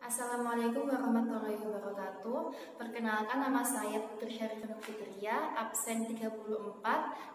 Assalamualaikum warahmatullahi wabarakatuh. Perkenalkan, nama saya Putri Syarifah Fitria, absen 34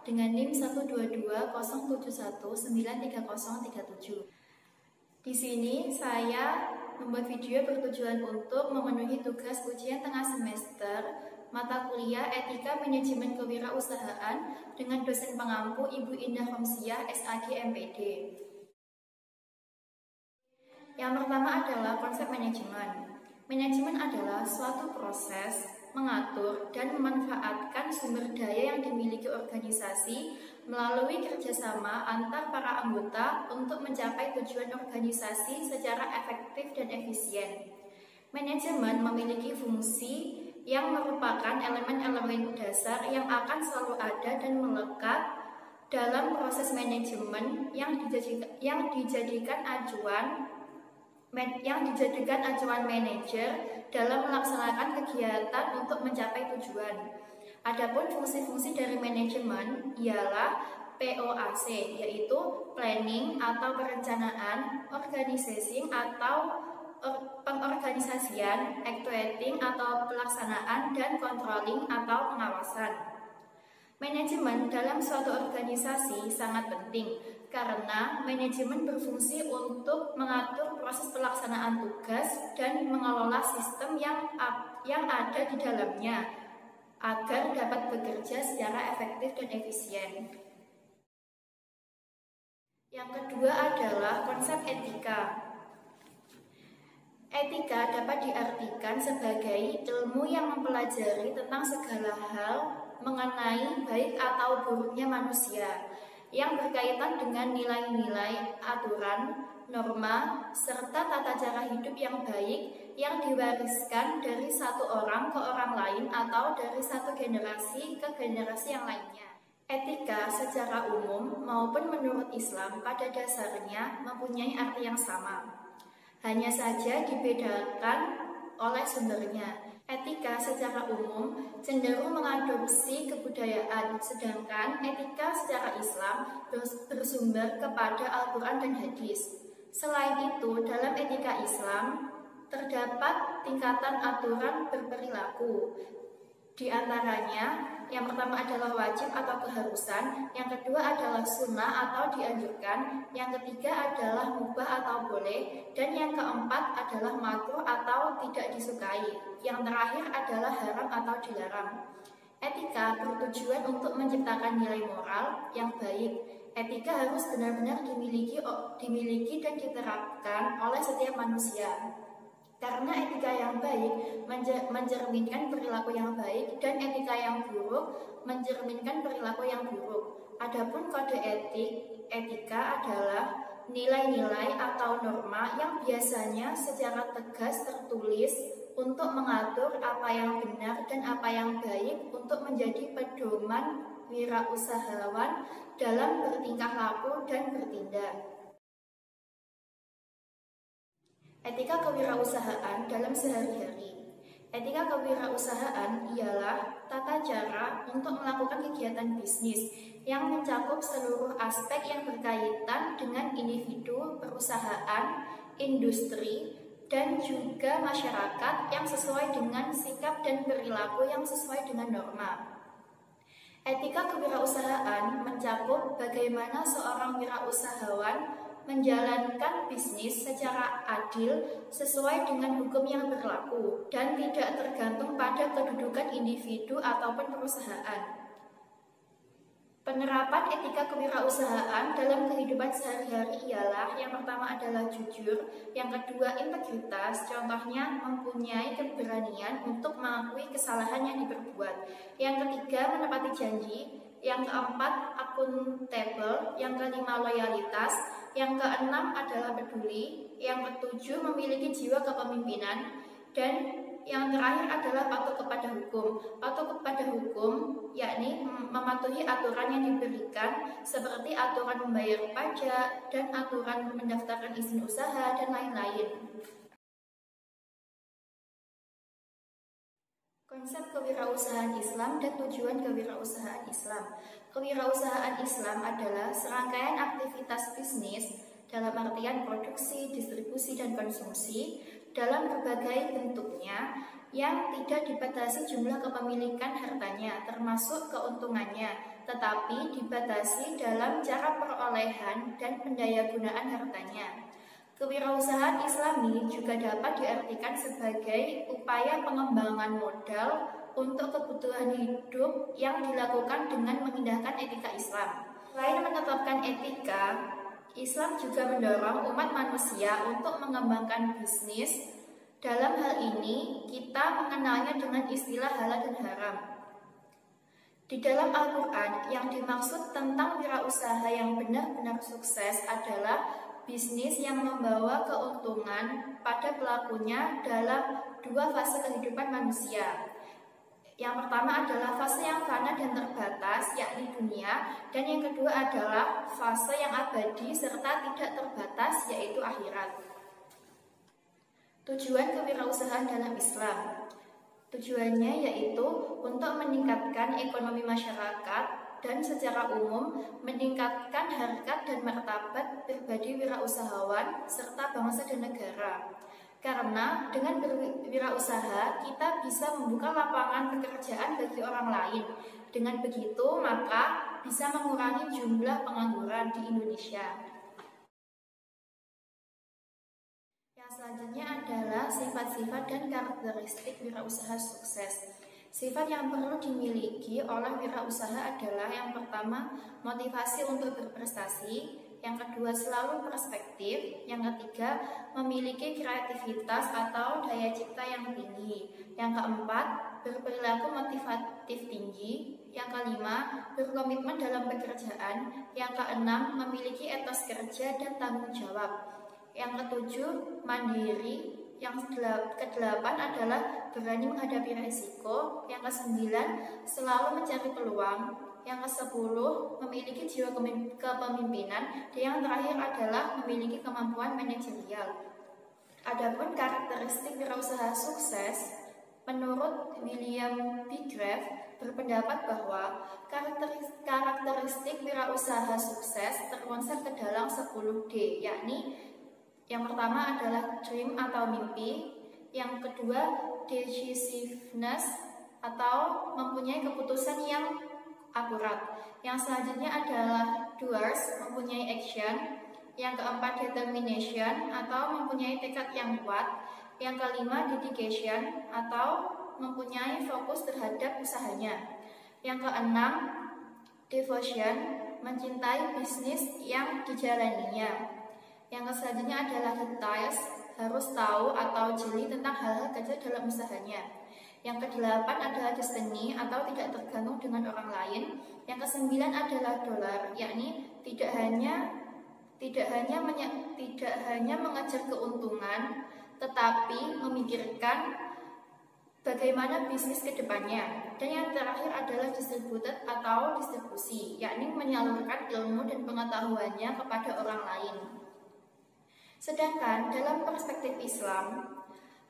dengan NIM 12207193037. Di sini saya membuat video bertujuan untuk memenuhi tugas ujian tengah semester mata kuliah Etika Manajemen Kewirausahaan dengan dosen pengampu Ibu Indah Romsiah, SAG MPD. Yang pertama adalah konsep manajemen. Manajemen adalah suatu proses mengatur dan memanfaatkan sumber daya yang dimiliki organisasi melalui kerjasama antar para anggota untuk mencapai tujuan organisasi secara efektif dan efisien. Manajemen memiliki fungsi yang merupakan elemen-elemen dasar yang akan selalu ada dan melekat dalam proses manajemen yang dijadikan acuan manajer dalam melaksanakan kegiatan untuk mencapai tujuan. Adapun fungsi-fungsi dari manajemen ialah POAC, yaitu planning atau perencanaan, organizing atau pengorganisasian, actuating atau pelaksanaan, dan controlling atau pengawasan. Manajemen dalam suatu organisasi sangat penting karena manajemen berfungsi untuk mengatur proses pelaksanaan tugas dan mengelola sistem yang ada di dalamnya agar dapat bekerja secara efektif dan efisien. Yang kedua adalah konsep etika. Etika dapat diartikan sebagai ilmu yang mempelajari tentang segala hal mengenai baik atau buruknya manusia yang berkaitan dengan nilai-nilai, aturan, norma, serta tata cara hidup yang baik yang diwariskan dari satu orang ke orang lain atau dari satu generasi ke generasi yang lainnya. Etika secara umum maupun menurut Islam pada dasarnya mempunyai arti yang sama, hanya saja dibedakan oleh sumbernya. Etika secara umum cenderung mengadopsi kebudayaan, sedangkan etika secara Islam bersumber kepada Al-Quran dan Hadis. Selain itu, dalam etika Islam terdapat tingkatan aturan berperilaku. Di antaranya, yang pertama adalah wajib atau keharusan, yang kedua adalah sunnah atau dianjurkan, yang ketiga adalah mubah atau boleh, dan yang keempat adalah makruh atau tidak disukai, yang terakhir adalah haram atau dilarang. Etika bertujuan untuk menciptakan nilai moral yang baik. Etika harus benar-benar dimiliki dan diterapkan oleh setiap manusia. Karena etika yang baik mencerminkan perilaku yang baik dan etika yang buruk mencerminkan perilaku yang buruk. Adapun kode etika adalah nilai-nilai atau norma yang biasanya secara tegas tertulis untuk mengatur apa yang benar dan apa yang baik untuk menjadi pedoman wirausahawan dalam bertingkah laku dan bertindak. Etika kewirausahaan dalam sehari-hari. Etika kewirausahaan ialah tata cara untuk melakukan kegiatan bisnis yang mencakup seluruh aspek yang berkaitan dengan individu, perusahaan, industri, dan juga masyarakat yang sesuai dengan sikap dan perilaku yang sesuai dengan norma. Etika kewirausahaan mencakup bagaimana seorang wirausahawan menjalankan bisnis secara adil sesuai dengan hukum yang berlaku dan tidak tergantung pada kedudukan individu ataupun perusahaan. Penerapan etika kewirausahaan dalam kehidupan sehari-hari ialah yang pertama adalah jujur, yang kedua integritas, contohnya mempunyai keberanian untuk mengakui kesalahan yang diperbuat, yang ketiga menepati janji, yang keempat akuntabel, yang kelima loyalitas, yang keenam adalah peduli, yang ketujuh memiliki jiwa kepemimpinan, dan yang terakhir adalah patuh kepada hukum. Patuh kepada hukum yakni mematuhi aturan yang diberikan seperti aturan membayar pajak dan aturan mendaftarkan izin usaha dan lain-lain. Konsep kewirausahaan Islam dan tujuan kewirausahaan Islam. Kewirausahaan Islam adalah serangkaian aktivitas bisnis dalam artian produksi, distribusi, dan konsumsi dalam berbagai bentuknya yang tidak dibatasi jumlah kepemilikan hartanya, termasuk keuntungannya, tetapi dibatasi dalam cara perolehan dan pendayagunaan hartanya. Kewirausahaan Islami juga dapat diartikan sebagai upaya pengembangan modal untuk kebutuhan hidup yang dilakukan dengan mengindahkan etika Islam. Selain menetapkan etika, Islam juga mendorong umat manusia untuk mengembangkan bisnis. Dalam hal ini, kita mengenalnya dengan istilah halal dan haram. Di dalam Al-Quran, yang dimaksud tentang wirausaha yang benar-benar sukses adalah bisnis yang membawa keuntungan pada pelakunya dalam dua fase kehidupan manusia. Yang pertama adalah fase yang fana dan terbatas, yakni dunia, dan yang kedua adalah fase yang abadi serta tidak terbatas, yaitu akhirat. Tujuan kewirausahaan dalam Islam. Tujuannya yaitu untuk meningkatkan ekonomi masyarakat dan secara umum meningkatkan harkat dan martabat pribadi wirausahawan serta bangsa dan negara. Karena dengan berwirausaha kita bisa membuka lapangan pekerjaan bagi orang lain. Dengan begitu maka bisa mengurangi jumlah pengangguran di Indonesia. Yang selanjutnya adalah sifat-sifat dan karakteristik wirausaha sukses. Sifat yang perlu dimiliki oleh wirausaha adalah yang pertama, motivasi untuk berprestasi, yang kedua, selalu perspektif, yang ketiga, memiliki kreativitas atau daya cipta yang tinggi, yang keempat, berperilaku motivatif tinggi, yang kelima, berkomitmen dalam pekerjaan, yang keenam, memiliki etos kerja dan tanggung jawab, yang ketujuh, mandiri, yang kedelapan adalah berani menghadapi risiko, yang kesembilan selalu mencari peluang, yang kesepuluh memiliki jiwa kepemimpinan, dan yang terakhir adalah memiliki kemampuan manajerial. Adapun karakteristik wirausaha sukses, menurut William B. Graff berpendapat bahwa karakteristik wirausaha sukses terkonsep ke dalam 10D, yakni yang pertama adalah dream atau mimpi, yang kedua decisiveness atau mempunyai keputusan yang akurat, yang selanjutnya adalah doers, mempunyai action, yang keempat determination atau mempunyai tekad yang kuat, yang kelima dedication atau mempunyai fokus terhadap usahanya, yang keenam devotion, mencintai bisnis yang dijalaninya. Yang selanjutnya adalah details, harus tahu atau jeli tentang hal-hal kecil dalam usahanya. Yang kedelapan adalah destiny atau tidak tergantung dengan orang lain. Yang kesembilan adalah dollar, yakni tidak hanya mengejar keuntungan, tetapi memikirkan bagaimana bisnis ke depannya. Dan yang terakhir adalah distributed atau distribusi, yakni menyalurkan ilmu dan pengetahuannya kepada orang lain. Sedangkan dalam perspektif Islam,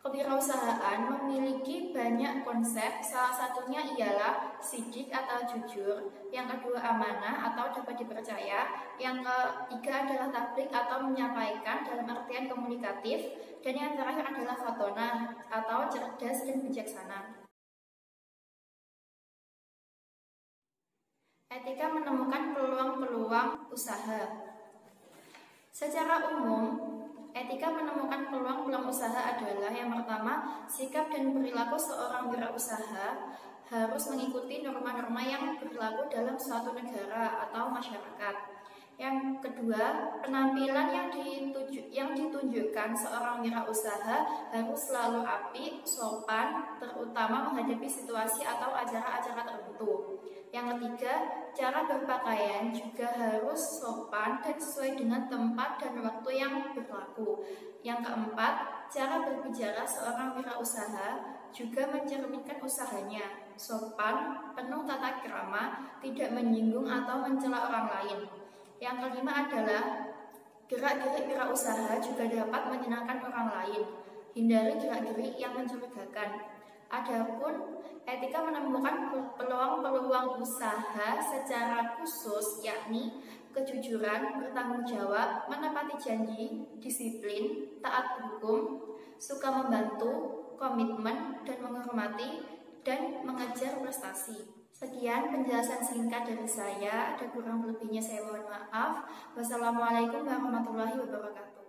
kewirausahaan memiliki banyak konsep, salah satunya ialah sidik atau jujur, yang kedua amanah atau dapat dipercaya, yang ketiga adalah tabligh atau menyampaikan dalam artian komunikatif, dan yang terakhir adalah fatonah atau cerdas dan bijaksana. Etika menemukan peluang-peluang usaha. Secara umum, etika menemukan peluang-peluang usaha adalah yang pertama, sikap dan perilaku seorang wirausaha harus mengikuti norma-norma yang berlaku dalam suatu negara atau masyarakat. Yang kedua, penampilan yang ditunjukkan seorang wirausaha harus selalu apik, sopan, terutama menghadapi situasi atau acara-acara tertentu. Yang ketiga, cara berpakaian juga harus sopan dan sesuai dengan tempat dan waktu yang berlaku. Yang keempat, cara berbicara seorang wirausaha juga mencerminkan usahanya, sopan, penuh tata krama, tidak menyinggung atau mencela orang lain. Yang kelima adalah gerak-gerik wirausaha juga dapat menyenangkan orang lain. Hindari gerak-gerik yang mencurigakan. Adapun etika menemukan peluang-peluang usaha secara khusus, yakni kejujuran, bertanggung jawab, menepati janji, disiplin, taat hukum, suka membantu, komitmen, dan menghormati, dan mengejar prestasi. Sekian penjelasan singkat dari saya, ada kurang lebihnya saya mohon maaf. Wassalamualaikum warahmatullahi wabarakatuh.